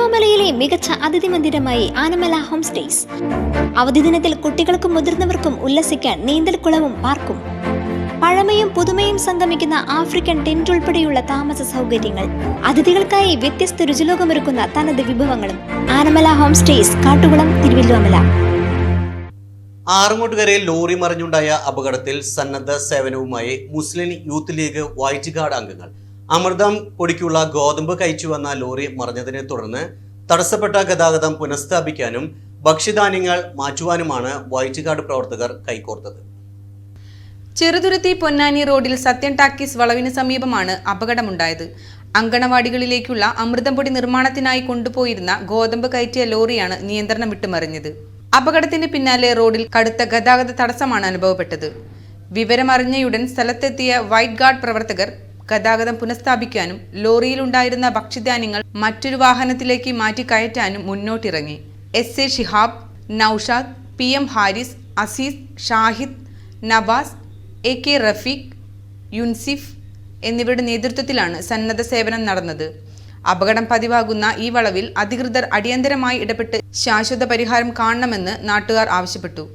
തിരുവല്ലോമലയിലെ മികച്ച അതിഥി മന്ദിരമായി Anamala home stays. അവധി ദിനത്തിൽ കുട്ടികൾക്കും മുതിർന്നവർക്കും ഉല്ലസിക്കാൻ നീന്തൽക്കുളവും പാർക്കും. പഴമയും പുതുമയും സംഗമിക്കുന്ന ആഫ്രിക്കൻ ടെന്റ് ഉൾപ്പെടെയുള്ള താമസ സൗകര്യങ്ങൾ, അതിഥികൾക്കായി വ്യത്യസ്ത രുചിലോകമൊരുക്കുന്ന തനത് വിഭവങ്ങളും. Anamala home stays, Kattukulam, Thiruvilwamala. ആറങ്ങോട്ടുകരയിൽ ലോറി മറിഞ്ഞുണ്ടായ അപകടത്തിൽ സന്നദ്ധ സേവനവുമായി മുസ്ലിം യൂത്ത് ലീഗ് വൈറ്റ്ഗാർഡ് അംഗങ്ങൾ അമൃതം പൊടിക്കുള്ള ഗോതമ്പ് കയറ്റുവന്ന ലോറി മറിഞ്ഞതിനെ തുടർന്ന് തടസ്സപ്പെട്ട ഗതാഗതം പുനഃസ്ഥാപിക്കാനും ഭക്ഷ്യധാന്യങ്ങൾ മാറ്റുവാനുമാണ് വൈറ്റ്ഗാർഡ് പ്രവർത്തകർ കൈകോർത്തത്. ചെറുതുരുത്തി പൊന്നാനി റോഡിൽ സത്യൻ ടാക്കീസ് വളവിന് സമീപമാണ് അപകടമുണ്ടായത്. അങ്കണവാടികളിലേക്കുള്ള അമൃതം പൊടി നിർമ്മാണത്തിനായി കൊണ്ടുപോയിരുന്ന ഗോതമ്പ് കയറ്റിയ ലോറിയാണ് നിയന്ത്രണം വിട്ടുമറിഞ്ഞത്. അപകടത്തിന് പിന്നാലെ റോഡിൽ കടുത്ത ഗതാഗത തടസ്സമാണ് അനുഭവപ്പെട്ടത്. വിവരമറിഞ്ഞയുടൻ സ്ഥലത്തെത്തിയ വൈറ്റ് ഗാർഡ് പ്രവർത്തകർ ഗതാഗതം പുനഃസ്ഥാപിക്കാനും ലോറിയിലുണ്ടായിരുന്ന ഭക്ഷ്യധാന്യങ്ങൾ മറ്റൊരു വാഹനത്തിലേക്ക് മാറ്റി കയറ്റാനും മുന്നോട്ടിറങ്ങി. S A Shihab, Noushad, PM Haris, Azeez, Shahid, Navas, AK Rafeeq, Yunsif എന്നിവരുടെ നേതൃത്വത്തിലാണ് സന്നദ്ധ സേവനം നടന്നത്. അപകടം പതിവാകുന്ന ഈ വളവിൽ അധികൃതർ അടിയന്തരമായി ഇടപെട്ട് ശാശ്വത പരിഹാരം കാണണമെന്ന് നാട്ടുകാർ ആവശ്യപ്പെട്ടു.